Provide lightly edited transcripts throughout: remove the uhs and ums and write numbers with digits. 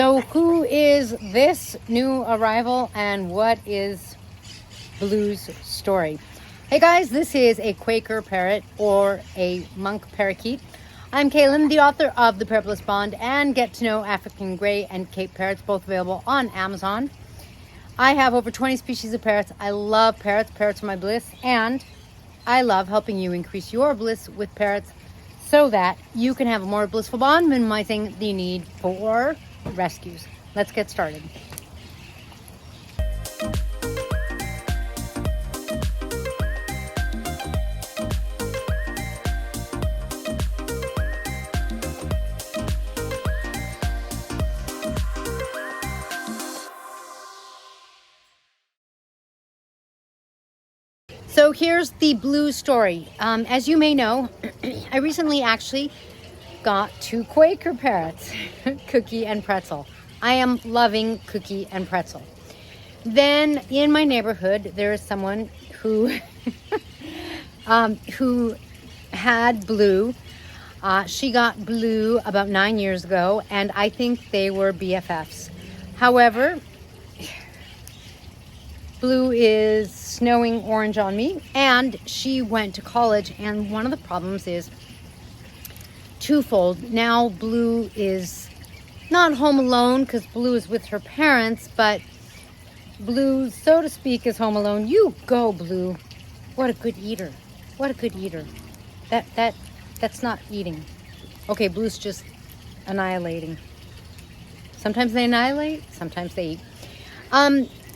So who is this new arrival and what is Blue's story? Hey guys, this is a Quaker parrot or a monk parakeet. I'm Kaylin, the author of The Parrot Bliss Bond and Get to Know African Grey and Cape Parrots, both available on Amazon. I have over 20 species of parrots. I love parrots. Parrots are my bliss, and I love helping you increase your bliss with parrots so that you can have a more blissful bond, minimizing the need for rescues. Let's get started. So here's the Blue story. As you may know, I recently actually got two Quaker parrots, Cookie and Pretzel. I am loving Cookie and Pretzel. Then in my neighborhood, there is someone who who had Blue. She got Blue about 9 years ago, and I think they were BFFs. However, Blue is snowing orange on me, and she went to college, and one of the problems is twofold. Now Blue is not home alone because Blue is with her parents, but Blue, so to speak, is home alone. You go, Blue. What a good eater. What a good eater. That's not eating. Okay, Blue's just annihilating. Sometimes they annihilate, sometimes they eat.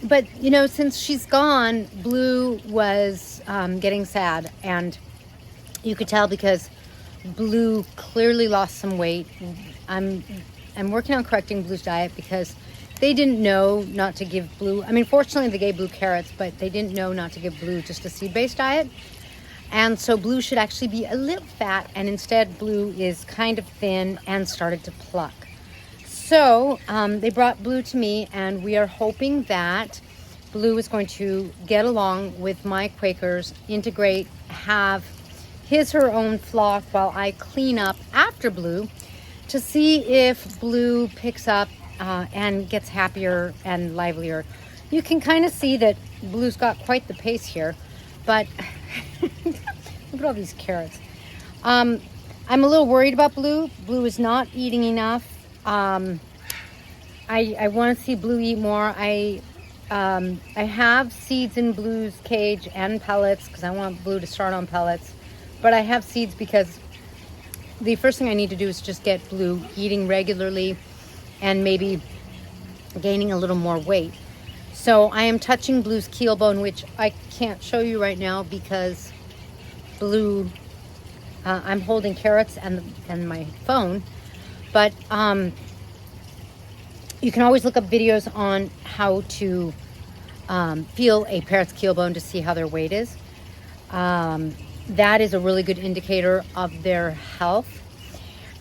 But, you know, since she's gone, Blue was getting sad, and you could tell because Blue clearly lost some weight. I'm working on correcting Blue's diet because they didn't know not to give Blue, I mean, fortunately they gave Blue carrots, but they didn't know not to give Blue just a seed-based diet. And so Blue should actually be a little fat, and instead Blue is kind of thin and started to pluck. So they brought Blue to me, and we are hoping that Blue is going to get along with my Quakers, integrate, have her own flock while I clean up after Blue to see if Blue picks up and gets happier and livelier. You can kind of see that Blue's got quite the pace here, but look at all these carrots. I'm a little worried about Blue. Blue is not eating enough. I want to see Blue eat more. I have seeds in Blue's cage and pellets because I want Blue to start on pellets. But I have seeds because the first thing I need to do is just get Blue eating regularly and maybe gaining a little more weight. So I am touching Blue's keel bone, which I can't show you right now because Blue, I'm holding carrots and my phone. But you can always look up videos on how to feel a parrot's keel bone to see how their weight is. That is a really good indicator of their health.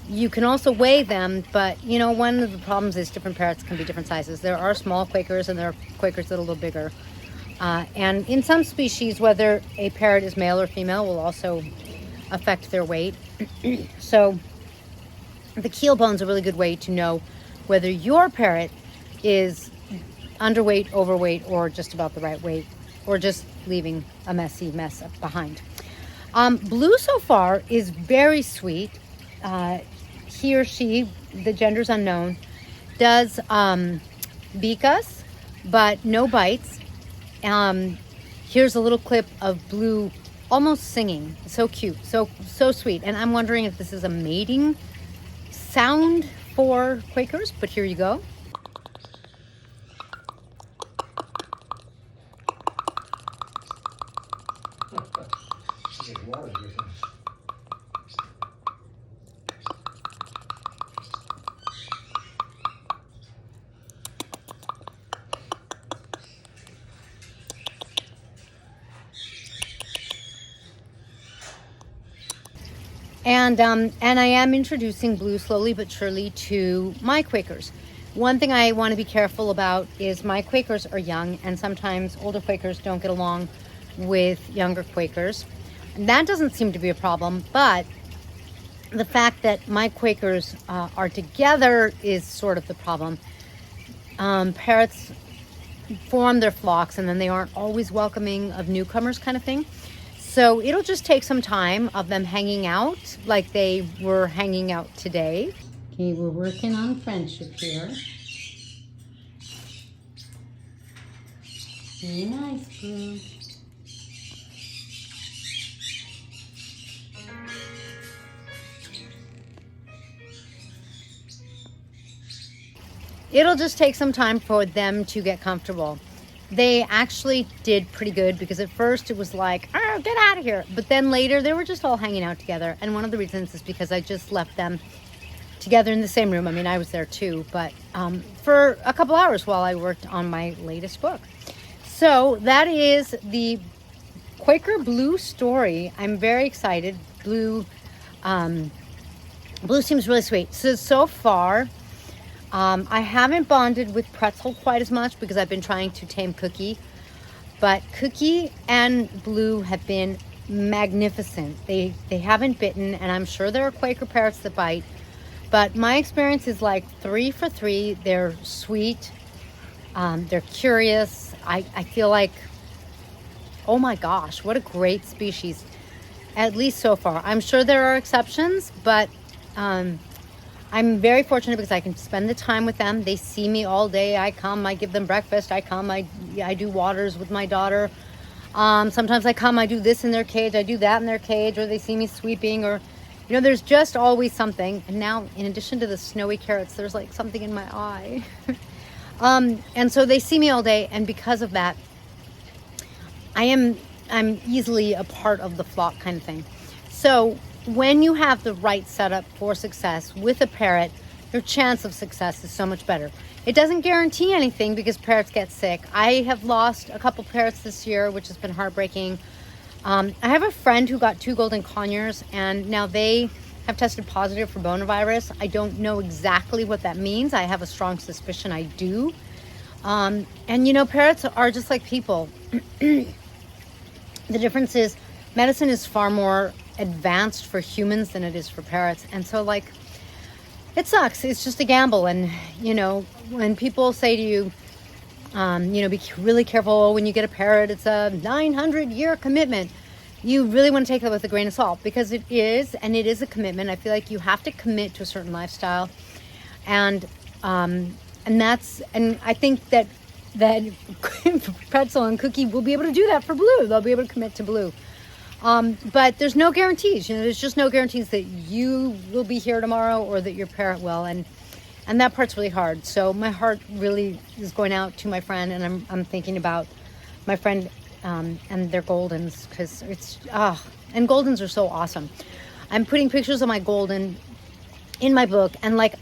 You can also weigh them, but you know, one of the problems is different parrots can be different sizes. There are small Quakers and there are Quakers that are a little bigger. And in some species, whether a parrot is male or female will also affect their weight. So the keel bone's a really good way to know whether your parrot is underweight, overweight, or just about the right weight, or just leaving a messy mess behind. Blue so far is very sweet. He or she, the gender's unknown, does beak us, but no bites. Here's a little clip of Blue almost singing. So cute, so sweet. And I'm wondering if this is a mating sound for Quakers, but here you go. And I am introducing Blue slowly but surely to my Quakers. One thing I want to be careful about is my Quakers are young, and sometimes older Quakers don't get along with younger Quakers. And that doesn't seem to be a problem, but the fact that my Quakers are together is sort of the problem. Parrots form their flocks and then they aren't always welcoming of newcomers, kind of thing. So it'll just take some time of them hanging out like they were hanging out today. Okay, we're working on friendship here. Be nice, Blue. It'll just take some time for them to get comfortable. They actually did pretty good because at first it was like, oh, get out of here. But then later they were just all hanging out together. And one of the reasons is because I just left them together in the same room. I mean, I was there too, but for a couple hours while I worked on my latest book. So that is the Quaker Blue story. I'm very excited. Blue seems really sweet. So far, I haven't bonded with Pretzel quite as much because I've been trying to tame Cookie. But Cookie and Blue have been magnificent. They haven't bitten, and I'm sure there are Quaker parrots that bite. But my experience is like 3 for 3. They're sweet. They're curious. I feel like, oh my gosh, what a great species. At least so far. I'm sure there are exceptions, but I'm very fortunate because I can spend the time with them. They see me all day. I come, I give them breakfast. I come, I do waters with my daughter. Sometimes I come, I do this in their cage. I do that in their cage, or they see me sweeping, or, you know, there's just always something. And now, in addition to the snowy carrots, there's like something in my eye. And so they see me all day. And because of that, I'm easily a part of the flock kind of thing. So when you have the right setup for success with a parrot, your chance of success is so much better. It doesn't guarantee anything because parrots get sick. I have lost a couple parrots this year, which has been heartbreaking. I have a friend who got 2 golden conures, and now they have tested positive for bonavirus. I don't know exactly what that means. I have a strong suspicion I do. And you know, parrots are just like people. The difference is medicine is far more advanced for humans than it is for parrots. And so, like, it sucks. It's just a gamble. And, you know, when people say to you, you know, be really careful when you get a parrot, it's a 900-year commitment. You really want to take that with a grain of salt because it is, and it is a commitment. I feel like you have to commit to a certain lifestyle. And I think that Pretzel and Cookie will be able to do that for Blue. They'll be able to commit to Blue. But there's no guarantees, you know, there's just no guarantees that you will be here tomorrow or that your parrot will. And that part's really hard. So my heart really is going out to my friend, and I'm thinking about my friend, and their Goldens, because it's, and Goldens are so awesome. I'm putting pictures of my Golden in my book, and like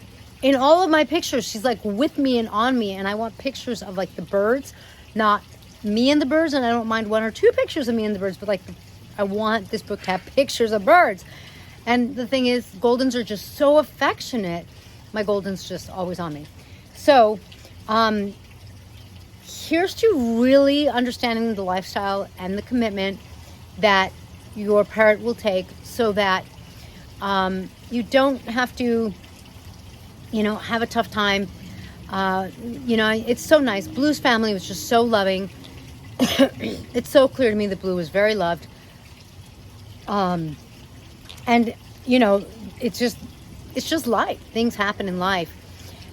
in all of my pictures, she's like with me and on me, and I want pictures of like the birds, not me and the birds, and I don't mind 1 or 2 pictures of me and the birds, but like I want this book to have pictures of birds. And the thing is, Goldens are just so affectionate. My Golden's just always on me. So here's to really understanding the lifestyle and the commitment that your parrot will take, so that you don't have to, you know, have a tough time. You know, it's so nice. Blue's family was just so loving. It's so clear to me that Blue was very loved. And you know, it's just life. Things happen in life.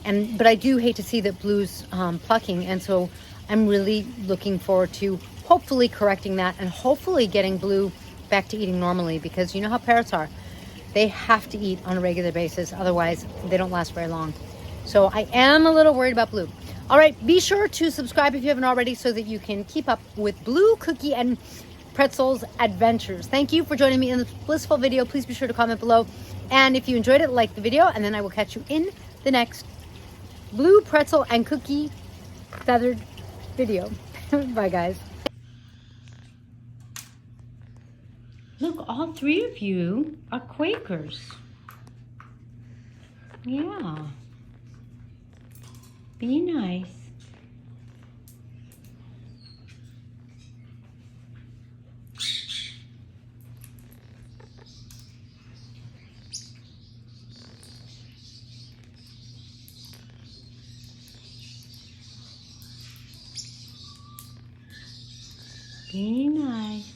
But I do hate to see that Blue's plucking, and so I'm really looking forward to hopefully correcting that and hopefully getting Blue back to eating normally, because you know how parrots are. They have to eat on a regular basis, otherwise they don't last very long. So I am a little worried about Blue. All right, be sure to subscribe if you haven't already, so that you can keep up with Blue, Cookie, and Pretzel's adventures. Thank you for joining me in this blissful video. Please be sure to comment below, and if you enjoyed it, like the video, and then I will catch you in the next Blue, Pretzel, and Cookie feathered video. Bye, guys. Look, all 3 of you are Quakers. Yeah. Be nice. Be nice.